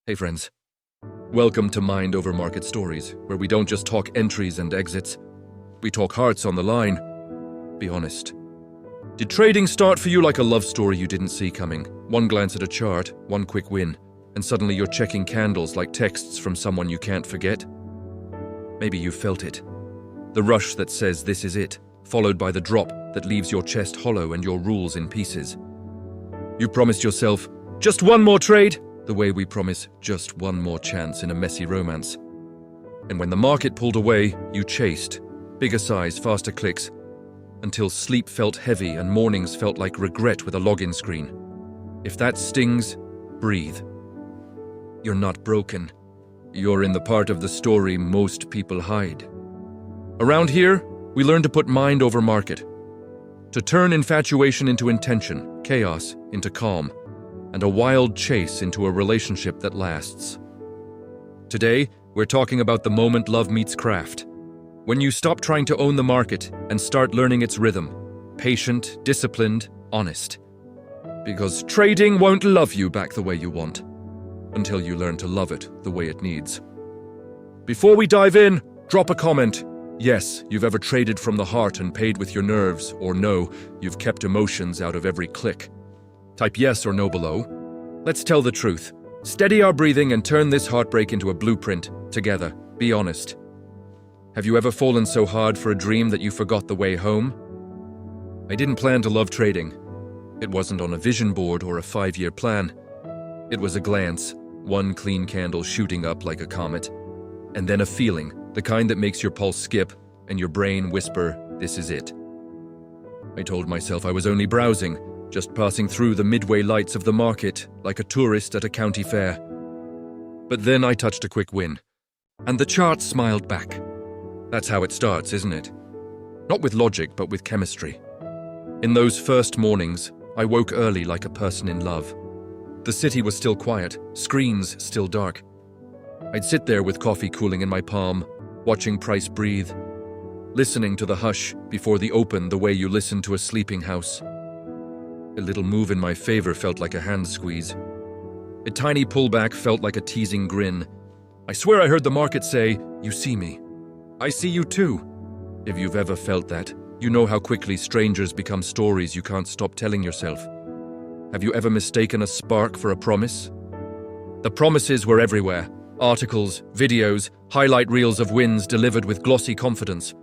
Hey friends, welcome to Mind Over Market Stories, where we don't just talk entries and exits, we talk hearts on the line. Be honest. Did trading start for you like a love story you didn't see coming? One glance at a chart, one quick win, and suddenly you're checking candles like texts from someone you can't forget? Maybe you felt it. The rush that says this is it, followed by the drop that leaves your chest hollow and your rules in pieces. You promised yourself, just one more trade, the way we promise just one more chance in a messy romance. And when the market pulled away, you chased, bigger size, faster clicks, until sleep felt heavy and mornings felt like regret with a login screen. If that stings, breathe. You're not broken. You're in the part of the story most people hide. Around here, we learn to put mind over market, to turn infatuation into intention, chaos into calm, and a wild chase into a relationship that lasts. Today, we're talking about the moment love meets craft. When you stop trying to own the market and start learning its rhythm, patient, disciplined, honest. Because trading won't love you back the way you want, until you learn to love it the way it needs. Before we dive in, drop a comment. Yes, you've ever traded from the heart and paid with your nerves, or no, you've kept emotions out of every click. Type yes or no below. Let's tell the truth. Steady our breathing and turn this heartbreak into a blueprint, together. Be honest. Have you ever fallen so hard for a dream that you forgot the way home? I didn't plan to love trading. It wasn't on a vision board or a 5-year plan. It was a glance, one clean candle shooting up like a comet, and then a feeling, the kind that makes your pulse skip and your brain whisper, this is it. I told myself I was only browsing, just passing through the midway lights of the market like a tourist at a county fair. But then I touched a quick win, and the chart smiled back. That's how it starts, isn't it? Not with logic, but with chemistry. In those first mornings, I woke early like a person in love. The city was still quiet, screens still dark. I'd sit there with coffee cooling in my palm, watching price breathe, listening to the hush before the open the way you listen to a sleeping house. A little move in my favor felt like a hand squeeze. A tiny pullback felt like a teasing grin. I swear I heard the market say, you see me. I see you too. If you've ever felt that, you know how quickly strangers become stories you can't stop telling yourself. Have you ever mistaken a spark for a promise? The promises were everywhere. Articles, videos, highlight reels of wins delivered with glossy confidence.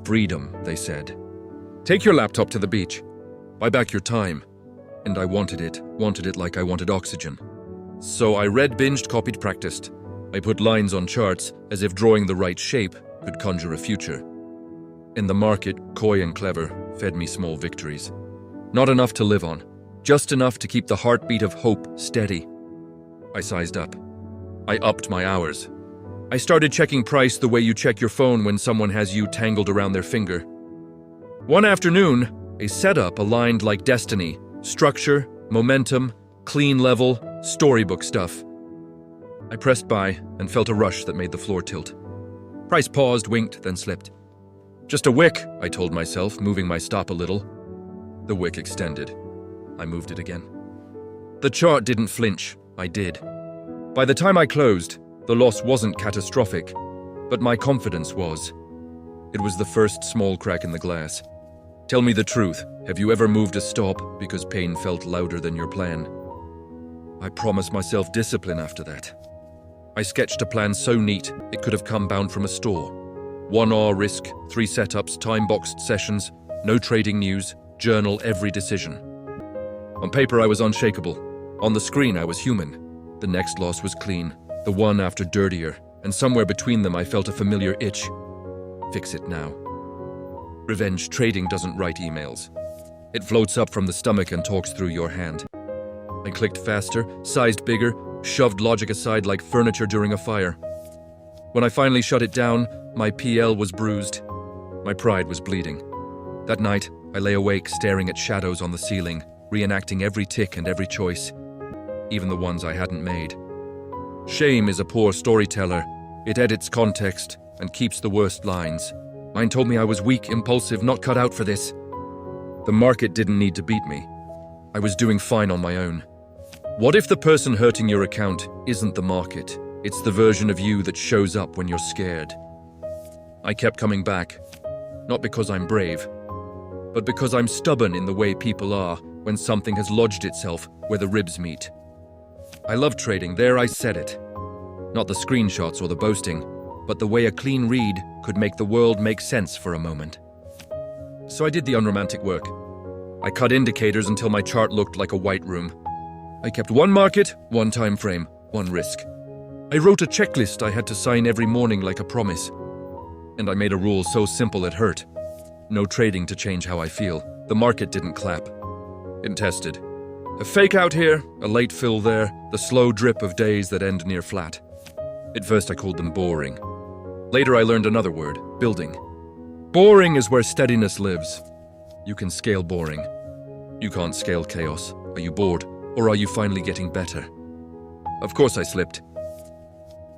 Freedom, they said. Take your laptop to the beach. Buy back your time. And I wanted it like I wanted oxygen. So I read, binged, copied, practiced. I put lines on charts as if drawing the right shape could conjure a future. In the market, coy and clever, fed me small victories. Not enough to live on, just enough to keep the heartbeat of hope steady. I sized up. I upped my hours. I started checking price the way you check your phone when someone has you tangled around their finger. One afternoon, a setup aligned like destiny. Structure, momentum, clean level, storybook stuff. I pressed buy and felt a rush that made the floor tilt. Price paused, winked, then slipped. Just a wick, I told myself, moving my stop a little. The wick extended. I moved it again. The chart didn't flinch. I did. By the time I closed, the loss wasn't catastrophic, but my confidence was. It was the first small crack in the glass. Tell me the truth. Have you ever moved a stop because pain felt louder than your plan? I promised myself discipline after that. I sketched a plan so neat it could have come bound from a store. 1 hour risk, 3 setups, time-boxed sessions, no trading news, journal every decision. On paper I was unshakable. On the screen I was human. The next loss was clean, the one after dirtier, and somewhere between them I felt a familiar itch. Fix it now. Revenge trading doesn't write emails. It floats up from the stomach and talks through your hand. I clicked faster, sized bigger, shoved logic aside like furniture during a fire. When I finally shut it down, my PL was bruised. My pride was bleeding. That night, I lay awake staring at shadows on the ceiling, reenacting every tick and every choice, even the ones I hadn't made. Shame is a poor storyteller. It edits context and keeps the worst lines. Mine told me I was weak, impulsive, not cut out for this. The market didn't need to beat me. I was doing fine on my own. What if the person hurting your account isn't the market? It's the version of you that shows up when you're scared. I kept coming back, not because I'm brave, but because I'm stubborn in the way people are when something has lodged itself where the ribs meet. I love trading, there I said it. Not the screenshots or the boasting, but the way a clean read could make the world make sense for a moment. So I did the unromantic work. I cut indicators until my chart looked like a white room. I kept one market, one time frame, one risk. I wrote a checklist I had to sign every morning like a promise. And I made a rule so simple it hurt. No trading to change how I feel. The market didn't clap. It tested. A fake out here, a late fill there, the slow drip of days that end near flat. At first I called them boring. Later I learned another word, building. Boring is where steadiness lives. You can scale boring. You can't scale chaos. Are you bored, or are you finally getting better? Of course I slipped.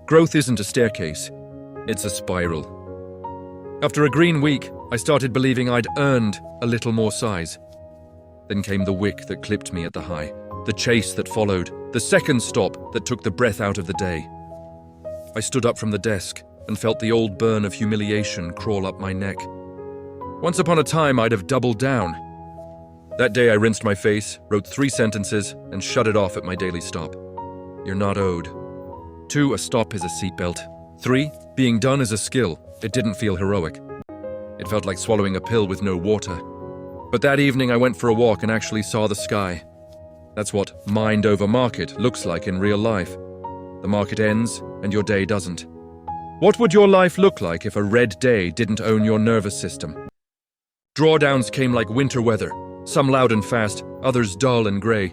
Growth isn't a staircase, it's a spiral. After a green week, I started believing I'd earned a little more size. Then came the wick that clipped me at the high, the chase that followed, the second stop that took the breath out of the day. I stood up from the desk and felt the old burn of humiliation crawl up my neck. Once upon a time, I'd have doubled down. That day I rinsed my face, wrote 3 sentences, and shut it off at my daily stop. You're not owed. 2, a stop is a seatbelt. 3, being done is a skill. It didn't feel heroic. It felt like swallowing a pill with no water. But that evening I went for a walk and actually saw the sky. That's what mind over market looks like in real life. The market ends and your day doesn't. What would your life look like if a red day didn't own your nervous system? Drawdowns came like winter weather, some loud and fast, others dull and grey.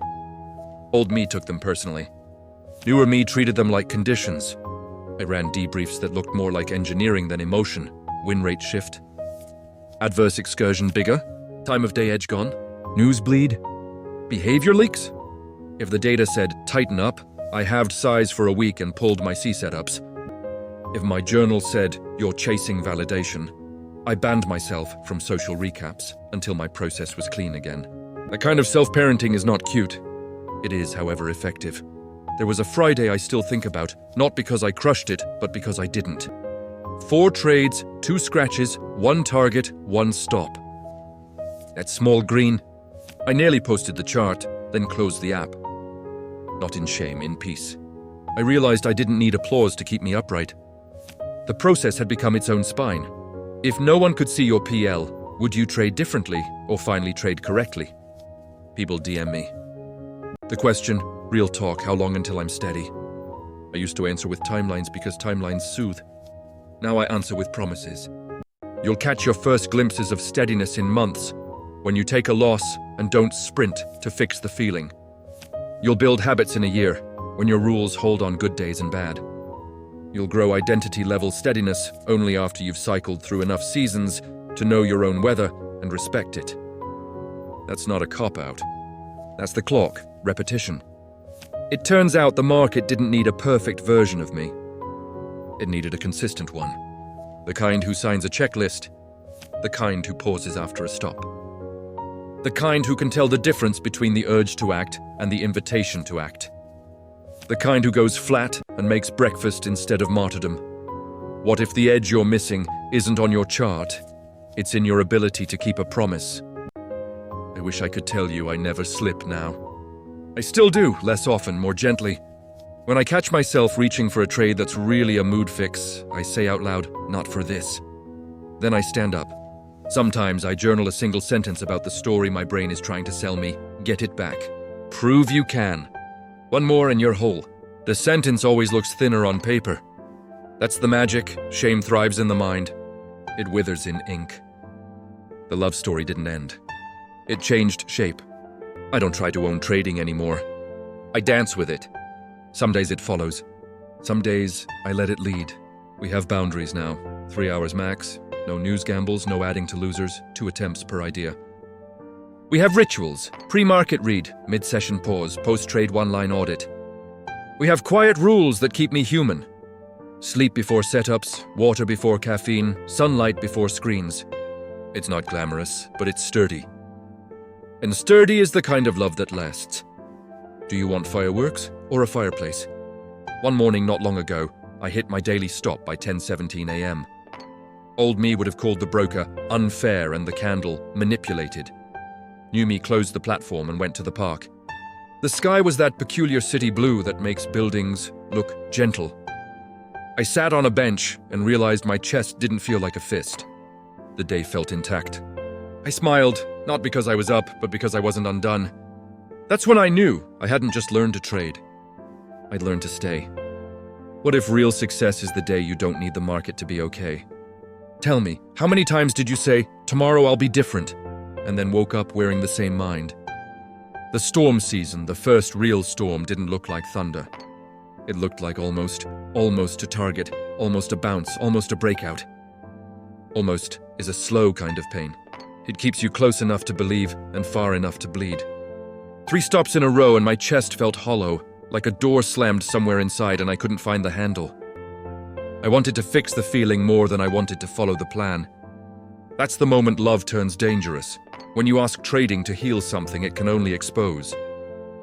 Old me took them personally. Newer me treated them like conditions. I ran debriefs that looked more like engineering than emotion. Win rate shift. Adverse excursion bigger. Time of day edge gone. News bleed. Behavior leaks. If the data said tighten up, I halved size for a week and pulled my C setups. If my journal said you're chasing validation, I banned myself from social recaps until my process was clean again. That kind of self-parenting is not cute. It is, however, effective. There was a Friday I still think about, not because I crushed it, but because I didn't. 4 trades, 2 scratches, 1 target, 1 stop. That small green. I nearly posted the chart, then closed the app. Not in shame, in peace. I realized I didn't need applause to keep me upright. The process had become its own spine. If no one could see your PL, would you trade differently or finally trade correctly? People DM me. The question, real talk, how long until I'm steady? I used to answer with timelines because timelines soothe. Now I answer with promises. You'll catch your first glimpses of steadiness in months, when you take a loss and don't sprint to fix the feeling. You'll build habits in a year, when your rules hold on good days and bad. You'll grow identity-level steadiness only after you've cycled through enough seasons to know your own weather and respect it. That's not a cop-out. That's the clock, repetition. It turns out the market didn't need a perfect version of me. It needed a consistent one. The kind who signs a checklist. The kind who pauses after a stop. The kind who can tell the difference between the urge to act and the invitation to act. The kind who goes flat and makes breakfast instead of martyrdom. What if the edge you're missing isn't on your chart? It's in your ability to keep a promise. I wish I could tell you I never slip now. I still do, less often, more gently. When I catch myself reaching for a trade that's really a mood fix, I say out loud, not for this. Then I stand up. Sometimes I journal a single sentence about the story my brain is trying to sell me. Get it back. Prove you can. One more and you're whole. The sentence always looks thinner on paper. That's the magic. Shame thrives in the mind. It withers in ink. The love story didn't end. It changed shape. I don't try to own trading anymore. I dance with it. Some days it follows. Some days I let it lead. We have boundaries now. 3 hours max. No news gambles, no adding to losers. 2 attempts per idea. We have rituals. Pre-market read, mid-session pause, post-trade one-line audit. We have quiet rules that keep me human. Sleep before setups, water before caffeine, sunlight before screens. It's not glamorous, but it's sturdy. And sturdy is the kind of love that lasts. Do you want fireworks or a fireplace? One morning not long ago, I hit my daily stop by 10:17 a.m. Old me would have called the broker unfair and the candle manipulated. New me closed the platform and went to the park. The sky was that peculiar city blue that makes buildings look gentle. I sat on a bench and realized my chest didn't feel like a fist. The day felt intact. I smiled, not because I was up, but because I wasn't undone. That's when I knew I hadn't just learned to trade. I'd learned to stay. What if real success is the day you don't need the market to be okay? Tell me, how many times did you say, "Tomorrow I'll be different," and then woke up wearing the same mind? The storm season, the first real storm, didn't look like thunder. It looked like almost a target, almost a bounce, almost a breakout. Almost is a slow kind of pain. It keeps you close enough to believe and far enough to bleed. 3 stops in a row and my chest felt hollow, like a door slammed somewhere inside and I couldn't find the handle. I wanted to fix the feeling more than I wanted to follow the plan. That's the moment love turns dangerous. When you ask trading to heal something it can only expose.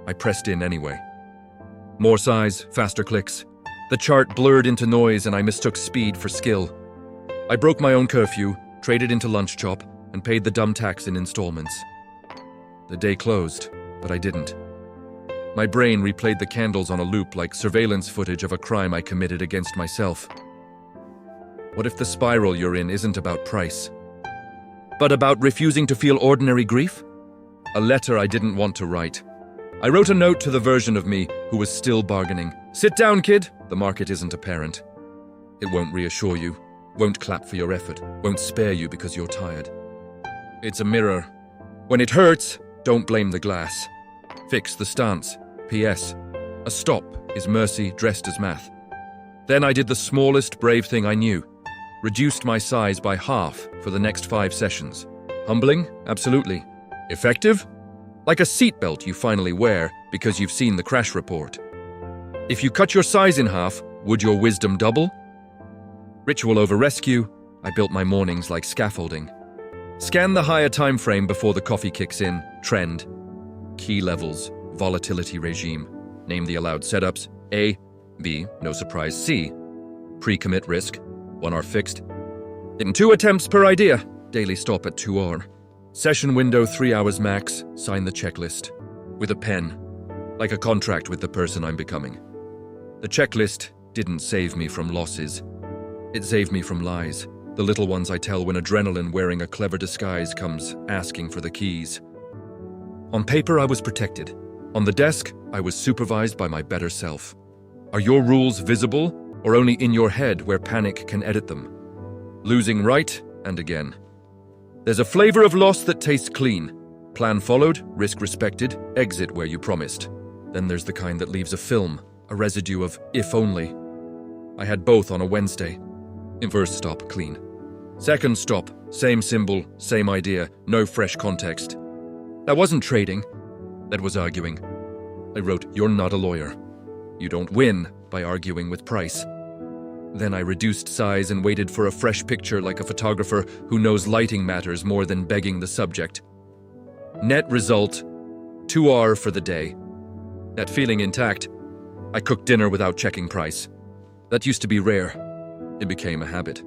I pressed in anyway. More size, faster clicks. The chart blurred into noise and I mistook speed for skill. I broke my own curfew, traded into lunch chop, and paid the dumb tax in installments. The day closed, but I didn't. My brain replayed the candles on a loop like surveillance footage of a crime I committed against myself. What if the spiral you're in isn't about price, but about refusing to feel ordinary grief? A letter I didn't want to write. I wrote a note to the version of me who was still bargaining. Sit down, kid. The market isn't apparent. It won't reassure you, won't clap for your effort, won't spare you because you're tired. It's a mirror. When it hurts, don't blame the glass. Fix the stance. P.S. A stop is mercy dressed as math. Then I did the smallest brave thing I knew. Reduced my size by half for the next 5 sessions. Humbling? Absolutely. Effective? Like a seatbelt you finally wear because you've seen the crash report. If you cut your size in half, would your wisdom double? Ritual over rescue, I built my mornings like scaffolding. Scan the higher time frame before the coffee kicks in, trend. Key levels, volatility regime. Name the allowed setups, A, B, no surprise, C. Pre-commit risk, 1 hour fixed. In 2 attempts per idea, daily stop at 2 hour. Session window 3 hours max, sign the checklist. With a pen, like a contract with the person I'm becoming. The checklist didn't save me from losses. It saved me from lies, the little ones I tell when adrenaline wearing a clever disguise comes asking for the keys. On paper, I was protected. On the desk, I was supervised by my better self. Are your rules visible, or only in your head where panic can edit them? Losing right and again. There's a flavor of loss that tastes clean. Plan followed, risk respected, exit where you promised. Then there's the kind that leaves a film, a residue of if only. I had both on a Wednesday. In first stop, clean. Second stop, same symbol, same idea, no fresh context. That wasn't trading, that was arguing. I wrote, "You're not a lawyer. You don't win by arguing with price." Then I reduced size and waited for a fresh picture like a photographer who knows lighting matters more than begging the subject. Net result, 2 hours for the day. That feeling intact, I cooked dinner without checking price. That used to be rare. It became a habit.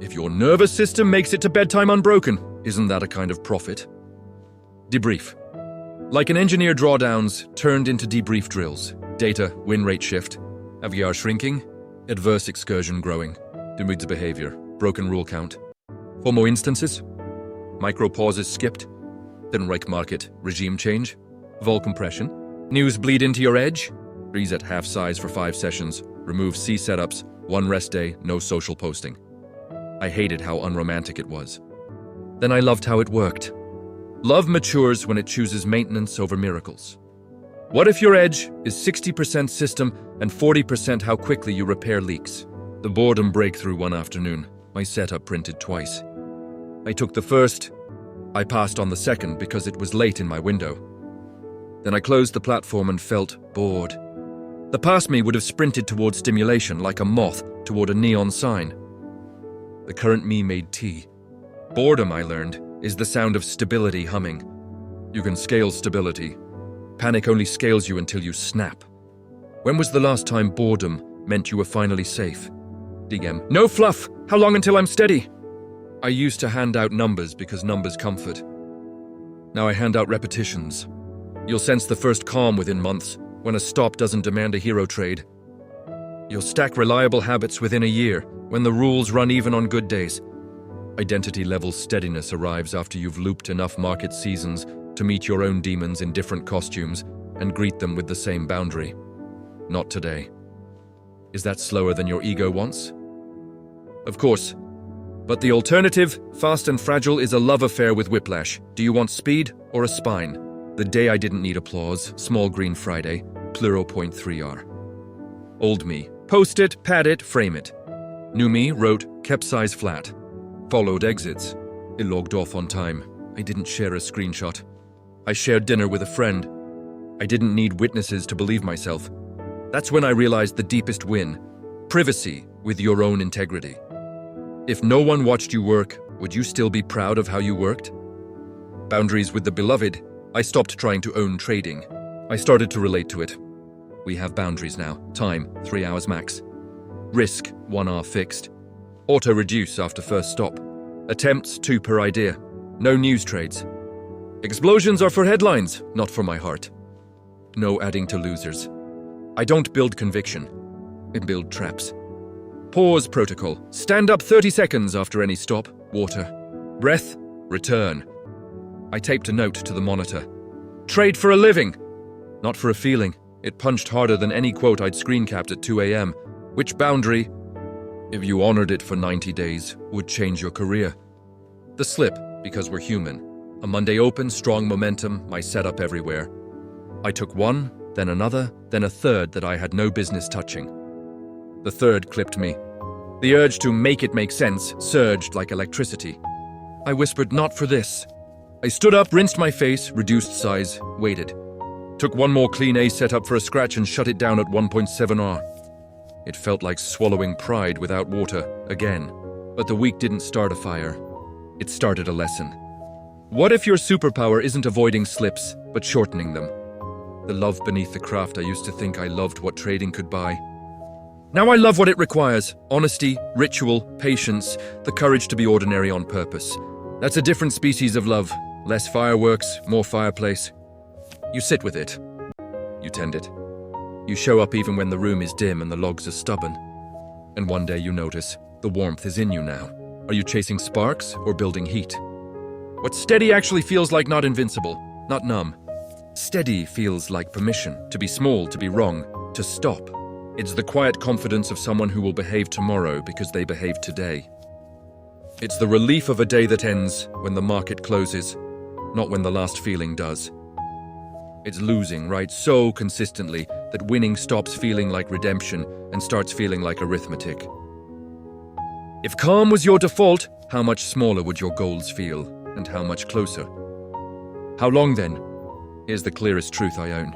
If your nervous system makes it to bedtime unbroken, isn't that a kind of profit? Debrief. Like an engineer drawdowns turned into debrief drills. Data, win rate shift. AVR shrinking. Adverse excursion growing. Demude's behavior. Broken rule count. 4 more instances. Micro pauses skipped. Then Reich market. Regime change. Vol compression. News bleed into your edge. Reset half size for 5 sessions. Remove C setups. 1 rest day. No social posting. I hated how unromantic it was. Then I loved how it worked. Love matures when it chooses maintenance over miracles. What if your edge is 60% system and 40% how quickly you repair leaks? The boredom breakthrough one afternoon, my setup printed twice. I took the first, I passed on the second because it was late in my window. Then I closed the platform and felt bored. The past me would have sprinted toward stimulation like a moth toward a neon sign. The current me made tea. Boredom, I learned, is the sound of stability humming. You can scale stability, Panic only scales you until you snap. When was the last time boredom meant you were finally safe? DM. No fluff! How long until I'm steady? I used to hand out numbers because numbers comfort. Now I hand out repetitions. You'll sense the first calm within months, when a stop doesn't demand a hero trade. You'll stack reliable habits within a year, when the rules run even on good days. Identity level steadiness arrives after you've looped enough market seasons to meet your own demons in different costumes and greet them with the same boundary. Not today. Is that slower than your ego wants? Of course. But the alternative, fast and fragile, is a love affair with whiplash. Do you want speed or a spine? The day I didn't need applause, small green Friday, plural 0.3R. Old me, post it, pad it, frame it. New me wrote, kept size flat. Followed exits. It logged off on time. I didn't share a screenshot. I shared dinner with a friend. I didn't need witnesses to believe myself. That's when I realized the deepest win. Privacy with your own integrity. If no one watched you work, would you still be proud of how you worked? Boundaries with the beloved. I stopped trying to own trading. I started to relate to it. We have boundaries now. Time, 3 hours max. Risk, 1 hour fixed. Auto-reduce after first stop. Attempts, 2 per idea. No news trades. Explosions are for headlines, not for my heart. No adding to losers. I don't build conviction. I build traps. Pause protocol. Stand up 30 seconds after any stop. Water. Breath. Return. I taped a note to the monitor. Trade for a living. Not for a feeling. It punched harder than any quote I'd screen capped at 2 a.m. Which boundary, if you honored it for 90 days, would change your career? The slip, because we're human. A Monday open, strong momentum, my setup everywhere. I took one, then another, then a third that I had no business touching. The third clipped me. The urge to make it make sense surged like electricity. I whispered, not for this. I stood up, rinsed my face, reduced size, waited. Took one more clean A setup for a scratch and shut it down at 1.7R. It felt like swallowing pride without water, again. But the week didn't start a fire. It started a lesson. What if your superpower isn't avoiding slips, but shortening them? The love beneath the craft I used to think I loved what trading could buy. Now I love what it requires. Honesty, ritual, patience, the courage to be ordinary on purpose. That's a different species of love. Less fireworks, more fireplace. You sit with it. You tend it. You show up even when the room is dim and the logs are stubborn. And one day you notice, the warmth is in you now. Are you chasing sparks or building heat? What steady actually feels like, not invincible, not numb. Steady feels like permission, to be small, to be wrong, to stop. It's the quiet confidence of someone who will behave tomorrow because they behaved today. It's the relief of a day that ends when the market closes, not when the last feeling does. It's losing, right, so consistently that winning stops feeling like redemption and starts feeling like arithmetic. If calm was your default, how much smaller would your goals feel, and how much closer? How long then? Here's the clearest truth I own.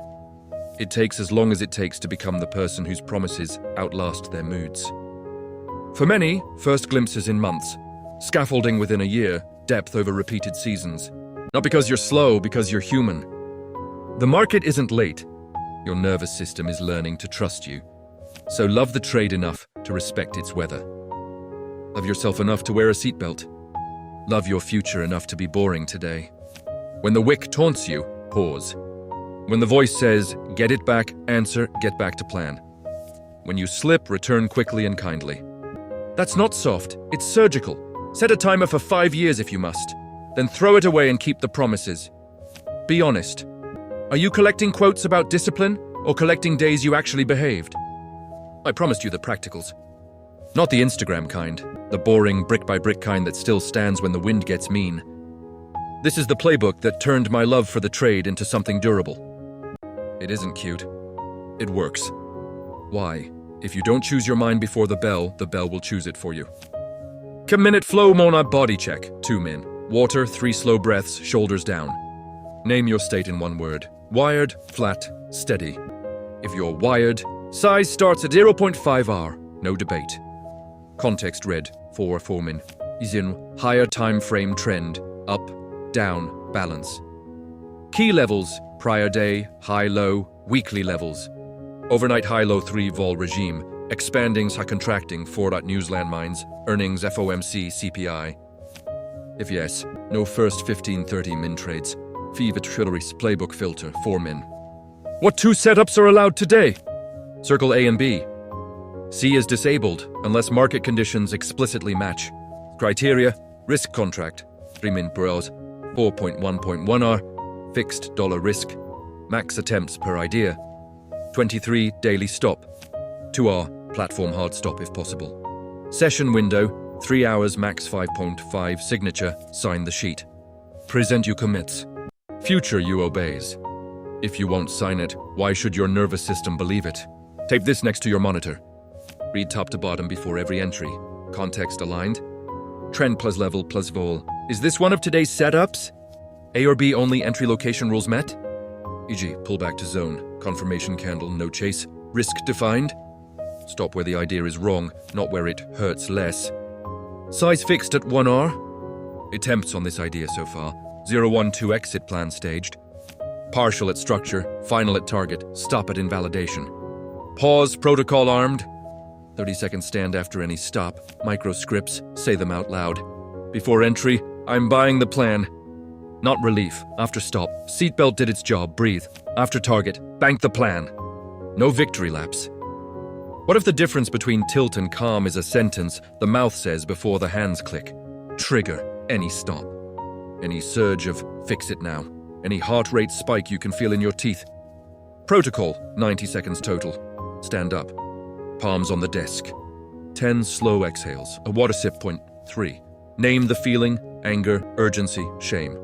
It takes as long as it takes to become the person whose promises outlast their moods. For many, first glimpses in months, scaffolding within a year, depth over repeated seasons. Not because you're slow, because you're human. The market isn't late. Your nervous system is learning to trust you. So love the trade enough to respect its weather. Love yourself enough to wear a seatbelt. Love your future enough to be boring today. When the wick taunts you, pause. When the voice says, get it back, answer, get back to plan. When you slip, return quickly and kindly. That's not soft, it's surgical. Set a timer for 5 years if you must. Then throw it away and keep the promises. Be honest. Are you collecting quotes about discipline or collecting days you actually behaved? I promised you the practicals. Not the Instagram kind, the boring brick-by-brick kind that still stands when the wind gets mean. This is the playbook that turned my love for the trade into something durable. It isn't cute. It works. Why? If you don't choose your mind before the bell will choose it for you. Minute flow mona body check, 2 min. Water, 3 slow breaths, shoulders down. Name your state in 1 word. Wired, flat, steady. If you're wired, size starts at 0.5R, no debate. Context red, 4 min. Is in higher time frame trend, up, down, balance. Key levels, Prior day, high-low, weekly levels. Overnight high-low 3 vol regime. Expandings, contracting, 4. News landmines. Earnings, FOMC, CPI. If yes, no first 15-30 min trades. Fev Trillery's playbook filter, 4 min. What 2 setups are allowed today? Circle A and B. C is disabled unless market conditions explicitly match. Criteria, risk contract, 3 min per hours, 4.1.1R, fixed dollar risk, max attempts per idea, 23 daily stop, 2R platform hard stop if possible. Session window, 3 hours max 5.5 signature, sign the sheet. Present you commits. Future you obeys. If you won't sign it, why should your nervous system believe it? Tape this next to your monitor. Read top to bottom before every entry. Context aligned. Trend plus level plus vol. Is this one of today's setups? A or B only entry location rules met? E.g., pull back to zone. Confirmation candle, no chase. Risk defined. Stop where the idea is wrong, not where it hurts less. Size fixed at 1R. Attempts on this idea so far. 012 exit plan staged. Partial at structure, final at target, stop at invalidation. Pause, protocol armed. 30-second stand after any stop. Micro scripts, say them out loud. Before entry, I'm buying the plan. Not relief. After stop, seatbelt did its job, breathe. After target, bank the plan. No victory laps. What if the difference between tilt and calm is a sentence the mouth says before the hands click? Trigger, any stop. Any surge of fix it now. Any heart rate spike you can feel in your teeth. Protocol, 90 seconds total. Stand up. Palms on the desk. 10 slow exhales. A water sip, point 3. Name the feeling, anger, urgency, shame.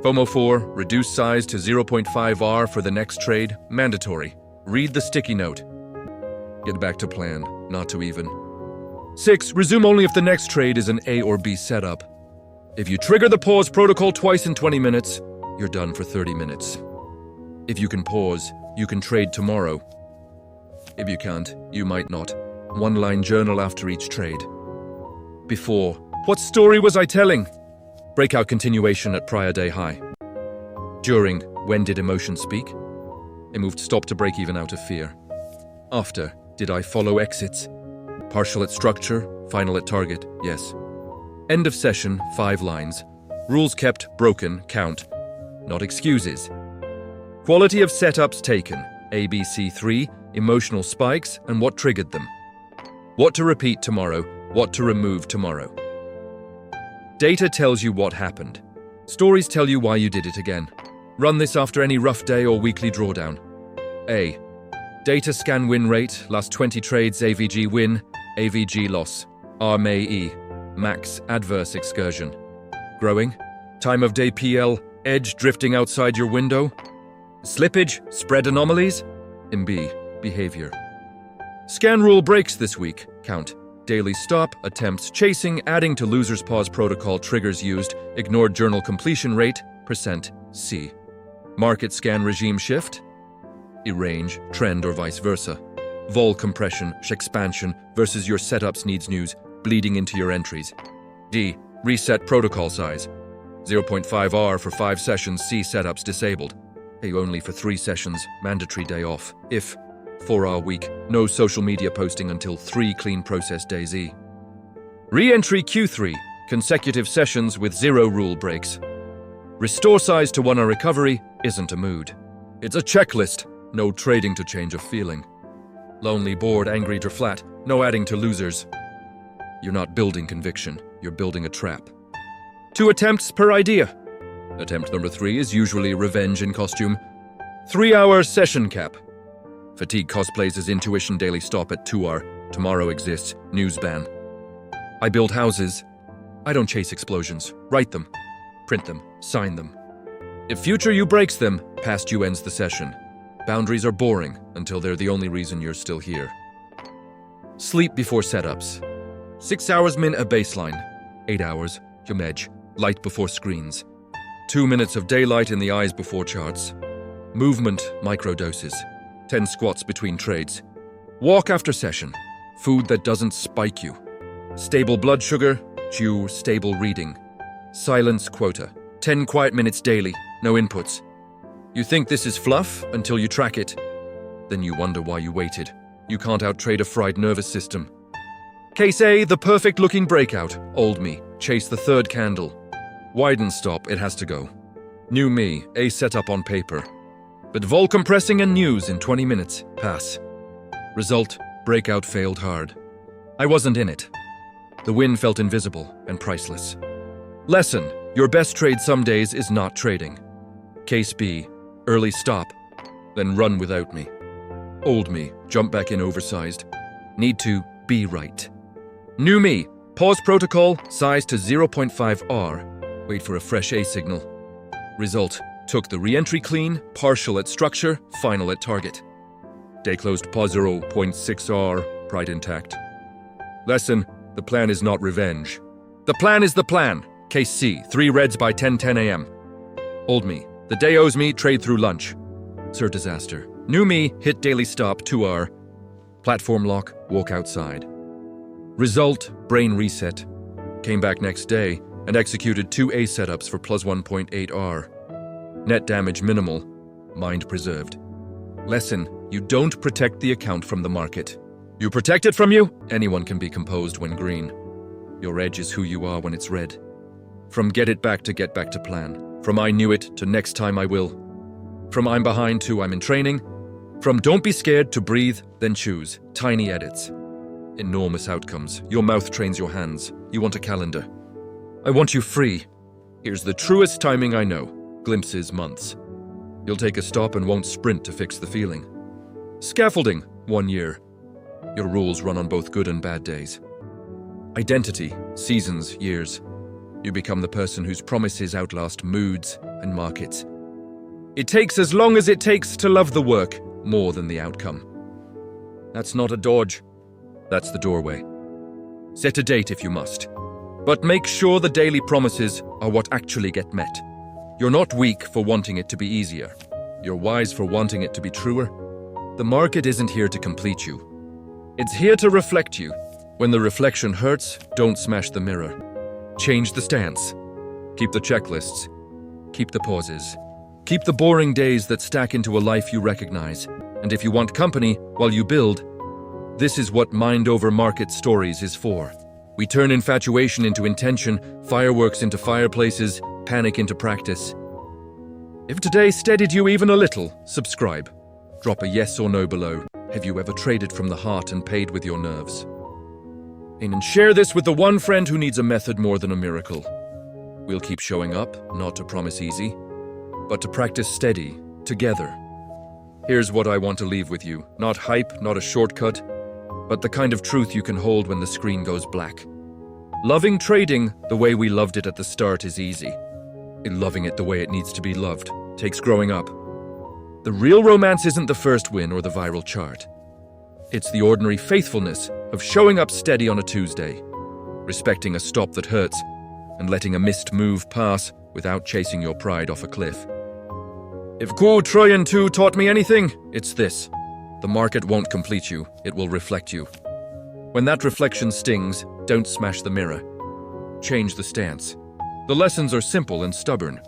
FOMO 4, reduce size to 0.5R for the next trade, mandatory. Read the sticky note. Get back to plan, not to even. 6, resume only if the next trade is an A or B setup. If you trigger the pause protocol twice in 20 minutes, you're done for 30 minutes. If you can pause, you can trade tomorrow. If you can't, you might not. One-line journal after each trade. Before, what story was I telling? Breakout continuation at prior day high. During, when did emotion speak? It moved stop to break even out of fear. After, did I follow exits? Partial at structure, final at target, yes. End of session, 5 lines. Rules kept, broken, count. Not excuses. Quality of setups taken, ABC3, emotional spikes, and what triggered them. What to repeat tomorrow, what to remove tomorrow. Data tells you what happened. Stories tell you why you did it again. Run this after any rough day or weekly drawdown. A. Data scan win rate, last 20 trades AVG win, AVG loss. RMAE, max adverse excursion. Growing. Time of day PL, edge drifting outside your window. Slippage, spread anomalies. In B, behavior. Scan rule breaks this week, count. Daily stop, attempts chasing, adding to loser's pause protocol triggers used, ignored journal completion rate, percent C. Market scan regime shift. E-range, trend or vice versa. Vol compression, expansion versus your setups needs news, bleeding into your entries. D. Reset protocol size. 0.5R for 5 sessions, C setups disabled. A only for 3 sessions, mandatory day off. If 4R week, no social media posting until 3 clean process days E. Re-entry Q3, consecutive sessions with 0 rule breaks. Restore size to 1R recovery isn't a mood. It's a checklist, no trading to change a feeling. Lonely, bored, angry, or flat, no adding to losers. You're not building conviction, you're building a trap. 2 attempts per idea. Attempt number 3 is usually revenge in costume. 3-hour session cap. Fatigue cosplays as intuition daily stop at 2R. Tomorrow exists. News ban. I build houses. I don't chase explosions. Write them. Print them. Sign them. If future you breaks them, past you ends the session. Boundaries are boring until they're the only reason you're still here. Sleep before setups. 6 hours min a baseline. 8 hours, your edge. Light before screens. 2 minutes of daylight in the eyes before charts. Movement, microdoses. 10 squats between trades. Walk after session. Food that doesn't spike you. Stable blood sugar, chew, stable reading. Silence quota. 10 quiet minutes daily, no inputs. You think this is fluff until you track it. Then you wonder why you waited. You can't outtrade a fried nervous system. Case A, the perfect-looking breakout. Old me, chase the third candle. Widen stop, it has to go. New me, A setup on paper. But vol compressing and news in 20 minutes, pass. Result, breakout failed hard. I wasn't in it. The win felt invisible and priceless. Lesson, your best trade some days is not trading. Case B, early stop, then run without me. Old me, jump back in oversized. Need to be right. New me, pause protocol, size to 0.5 R. Wait for a fresh A signal. Result, took the re-entry clean, partial at structure, final at target. Day closed pause 0.6 R, pride intact. Lesson, the plan is not revenge. The plan is the plan. Case C, 3 reds by 10:10 a.m. Old me, the day owes me, trade through lunch. Sir disaster. New me, hit daily stop 2R. Platform lock, walk outside. Result, brain reset. Came back next day and executed 2 A setups for plus 1.8 R. Net damage minimal, mind preserved. Lesson, you don't protect the account from the market. You protect it from you? Anyone can be composed when green. Your edge is who you are when it's red. From get back to plan. From I knew it to next time I will. From I'm behind to I'm in training. From don't be scared to breathe, then choose. Tiny edits. Enormous outcomes. Your mouth trains your hands. You want a calendar. I want you free. Here's the truest timing I know. Glimpses, months. You'll take a stop and won't sprint to fix the feeling. Scaffolding, 1 year. Your rules run on both good and bad days. Identity, seasons, years. You become the person whose promises outlast moods and markets. It takes as long as it takes to love the work, more than the outcome. That's not a dodge. That's the doorway. Set a date if you must. But make sure the daily promises are what actually get met. You're not weak for wanting it to be easier. You're wise for wanting it to be truer. The market isn't here to complete you. It's here to reflect you. When the reflection hurts, don't smash the mirror. Change the stance. Keep the checklists. Keep the pauses. Keep the boring days that stack into a life you recognize. And if you want company while you build, this is what Mind Over Market Stories is for. We turn infatuation into intention, fireworks into fireplaces, panic into practice. If today steadied you even a little, subscribe. Drop a yes or no below. Have you ever traded from the heart and paid with your nerves? And share this with the one friend who needs a method more than a miracle. We'll keep showing up, not to promise easy, but to practice steady, together. Here's what I want to leave with you. Not hype, not a shortcut, but the kind of truth you can hold when the screen goes black. Loving trading the way we loved it at the start is easy. Loving it the way it needs to be loved takes growing up. The real romance isn't the first win or the viral chart. It's the ordinary faithfulness of showing up steady on a Tuesday, respecting a stop that hurts, and letting a missed move pass without chasing your pride off a cliff. If Gu Troyan 2 taught me anything, it's this. The market won't complete you, it will reflect you. When that reflection stings, don't smash the mirror. Change the stance. The lessons are simple and stubborn.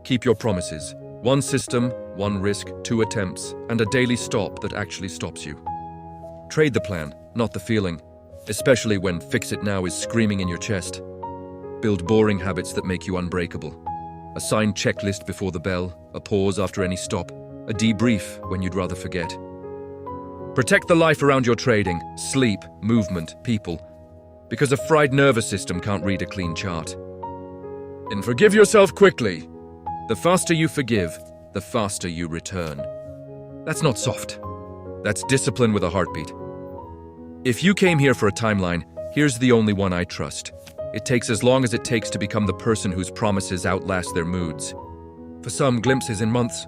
Keep your promises. 1 system, 1 risk, 2 attempts, and a daily stop that actually stops you. Trade the plan, not the feeling, especially when fix it now is screaming in your chest. Build boring habits that make you unbreakable. A signed checklist before the bell, a pause after any stop, a debrief when you'd rather forget. Protect the life around your trading, sleep, movement, people, because a fried nervous system can't read a clean chart. And forgive yourself quickly. The faster you forgive, the faster you return. That's not soft. That's discipline with a heartbeat. If you came here for a timeline, here's the only one I trust. It takes as long as it takes to become the person whose promises outlast their moods. For some, glimpses in months.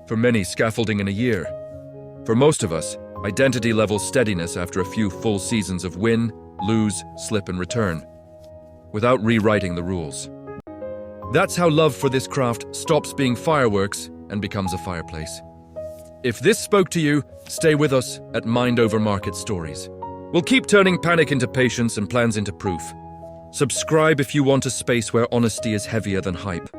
For many, scaffolding in a year. For most of us, identity level steadiness after a few full seasons of win, lose, slip, and return, without rewriting the rules. That's how love for this craft stops being fireworks and becomes a fireplace. If this spoke to you, stay with us at Mind Over Market Stories. We'll keep turning panic into patience and plans into proof. Subscribe if you want a space where honesty is heavier than hype.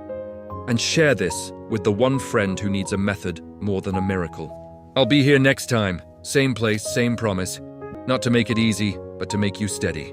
And share this with the one friend who needs a method more than a miracle. I'll be here next time. Same place, same promise. Not to make it easy, but to make you steady.